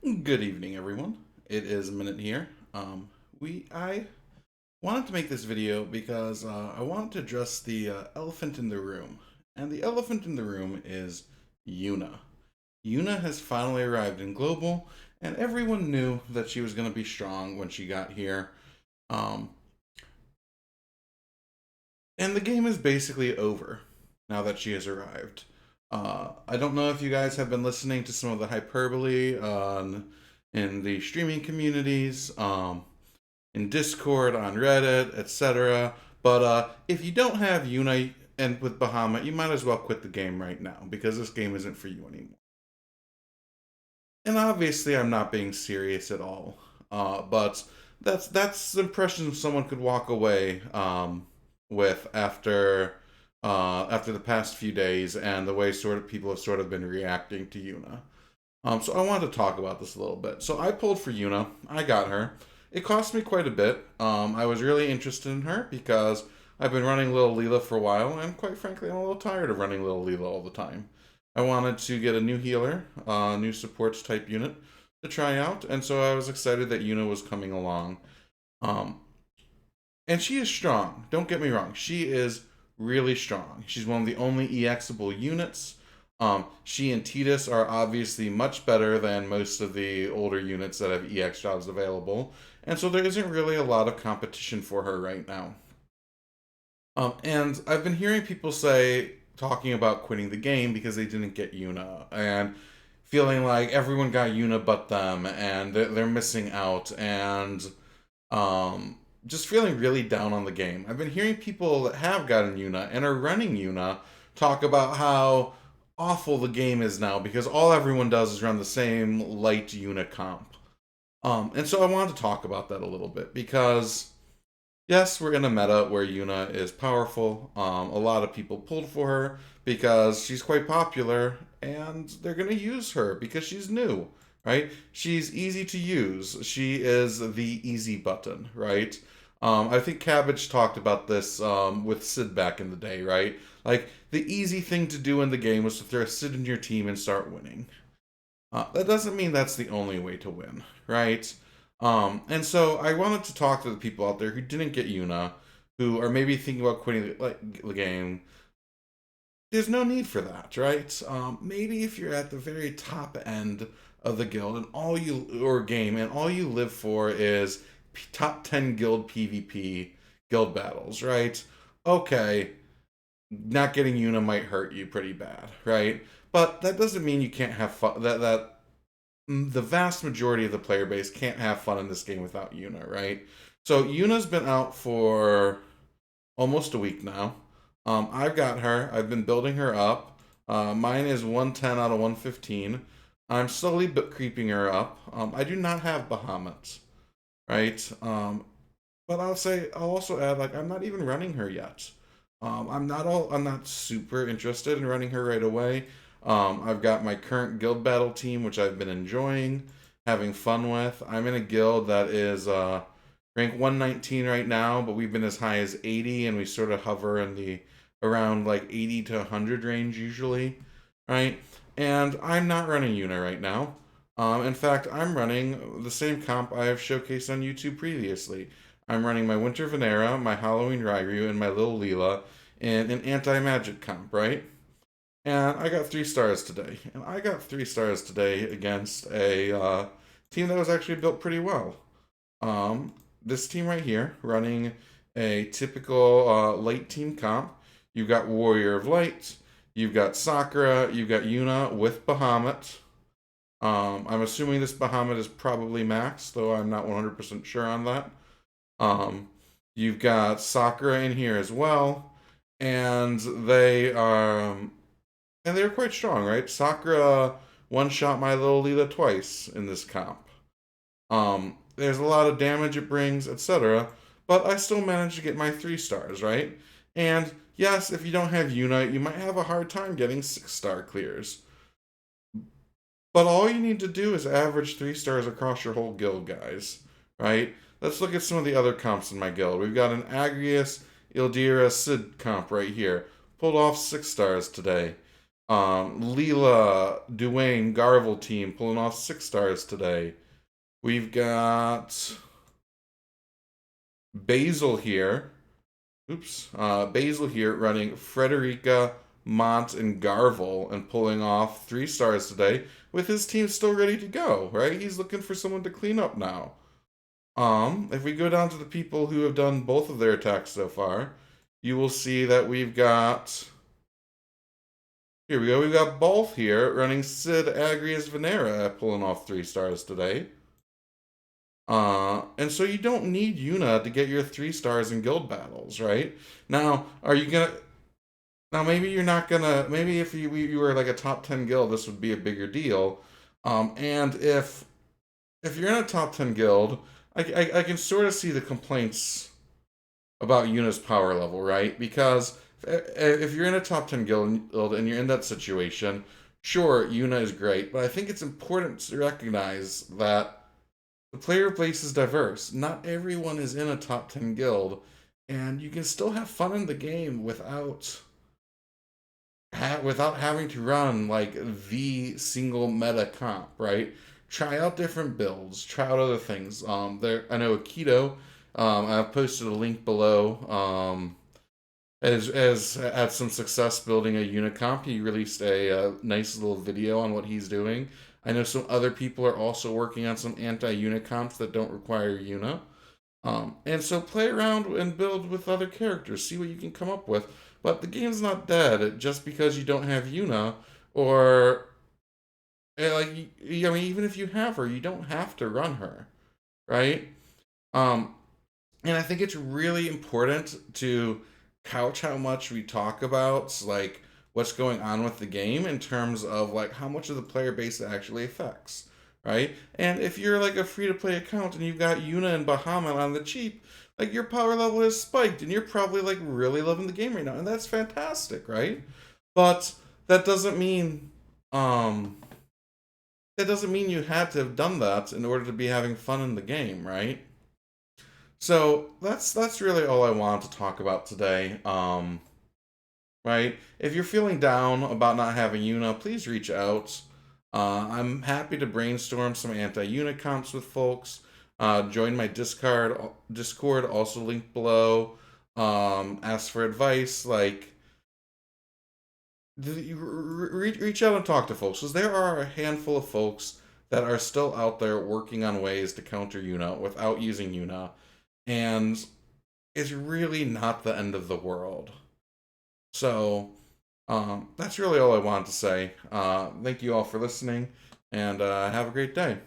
Good evening, everyone. It is Minute here. I wanted to make this video because I wanted to address the elephant in the room, and the elephant in the room is Yuna. Yuna has finally arrived in Global, and everyone knew that she was going to be strong when she got here. Um, and the game is basically over now that she has arrived. I don't know if you guys have been listening to some of the hyperbole in the streaming communities, in Discord, on Reddit, etc. But if you don't have Unite and with Bahamut, you might as well quit the game right now because this game isn't for you anymore. And obviously, I'm not being serious at all. But that's the impression someone could walk away with after the past few days and the way sort of people have sort of been reacting to Yuna. So I wanted to talk about this a little bit. So I pulled for Yuna. I got her. It cost me quite a bit. I was really interested in her because I've been running Little Leela for a while, and quite frankly, I'm a little tired of running Little Leela all the time. I wanted to get a new healer, new supports type unit to try out, and so I was excited that Yuna was coming along. Um, and she is strong. Don't get me wrong. She is really strong. She's one of the only EXable units. She and Titus are obviously much better than most of the older units that have EX jobs available, and so there isn't really a lot of competition for her right now. And I've been hearing people talking about quitting the game because they didn't get Yuna, and feeling like everyone got Yuna but them, and they're missing out, and just feeling really down on the game. I've been hearing people that have gotten Yuna and are running Yuna talk about how awful the game is now because all everyone does is run the same light Yuna comp. And so I wanted to talk about that a little bit because yes, we're in a meta where Yuna is powerful. A lot of people pulled for her because she's quite popular, and they're going to use her because she's new, right? She's easy to use. She is the easy button, right? I think Cabbage talked about this with Sid back in the day, right? Like, the easy thing to do in the game was to throw Sid in your team and start winning. That doesn't mean that's the only way to win, right? And so I wanted to talk to the people out there who didn't get Yuna, who are maybe thinking about quitting the game. There's no need for that, right? Maybe if you're at the very top end of the guild and all you or game and all you live for is top 10 guild PvP guild battles, right? Okay, not getting Yuna might hurt you pretty bad, right? But that doesn't mean you can't have fun. That the vast majority of the player base can't have fun in this game without Yuna, right? So Yuna's been out for almost a week now. I've got her. I've been building her up. Mine is 110 out of 115. I'm slowly creeping her up. I do not have Bahamut, right? But I'll also add, like, I'm not even running her yet. I'm not super interested in running her right away. I've got my current guild battle team, which I've been enjoying, having fun with. I'm in a guild that is rank 119 right now, but we've been as high as 80, and we sort of hover in the around like 80 to 100 range usually, right? And I'm not running Yuna right now. In fact, I'm running the same comp I have showcased on YouTube previously. I'm running my Winter Venera, my Halloween Rairu, and my Little Leela in an anti-magic comp, right? And I got 3 stars today. And I got 3 stars today against a team that was actually built pretty well. This team right here, running a typical light team comp. You've got Warrior of Light, you've got Sakura, you've got Yuna with Bahamut. I'm assuming this Bahamut is probably max, though I'm not 100% sure on that. Um, you've got Sakura in here as well, and they're quite strong, right? Sakura one shot my Little Leela twice in this comp. There's a lot of damage it brings, etc. But I still managed to get my 3 stars, right? And yes, if you don't have Unite, you might have a hard time getting 6 star clears. But all you need to do is average 3 stars across your whole guild, guys. Right? Let's look at some of the other comps in my guild. We've got an Agrius Ildira Sid comp right here. Pulled off 6 stars today. Leela, Dwayne, Garvel team pulling off 6 stars today. We've got Basil here. Oops. Basil here running Frederica, Mont, and Garvel and pulling off 3 stars today with his team still ready to go, right? He's looking for someone to clean up now. If we go down to the people who have done both of their attacks so far, you will see that we've got. Here we go. We've got Balth here running Sid Agrius Venera pulling off 3 stars today. And so you don't need Yuna to get your 3 stars in guild battles, right? Now, are you gonna? Now maybe you're not gonna. Maybe if you were like a top 10 guild, this would be a bigger deal. And if you're in a top 10 guild, I can sort of see the complaints about Yuna's power level, right? Because if you're in a top 10 guild and you're in that situation, sure, Yuna is great, but I think it's important to recognize that the player base is diverse. Not everyone is in a top 10 guild, and you can still have fun in the game without having to run like the single meta comp, right? Try out different builds, try out other things. There, I know Akito. I've posted a link below. Has had some success building a Unicomp. He released a nice little video on what he's doing. I know some other people are also working on some anti-Unicomps that don't require Una. And so play around and build with other characters. See what you can come up with. But the game's not dead just because you don't have Yuna, or like I mean, even if you have her, you don't have to run her, right? Um, and I think it's really important to couch how much we talk about like what's going on with the game in terms of like how much of the player base it actually affects, right? And if you're like a free to play account and you've got Yuna and Bahamut on the cheap, like your power level is spiked and you're probably like really loving the game right now, and that's fantastic, right? But that doesn't mean um that doesn't mean you had to have done that in order to be having fun in the game, right? So that's really all I wanted to talk about today. Right? If you're feeling down about not having Una, please reach out. I'm happy to brainstorm some anti-Una comps with folks. Join my Discord, also linked below. Ask for advice. Like, reach out and talk to folks, because there are a handful of folks that are still out there working on ways to counter Una without using Una, and it's really not the end of the world. So, that's really all I wanted to say. Thank you all for listening, and have a great day.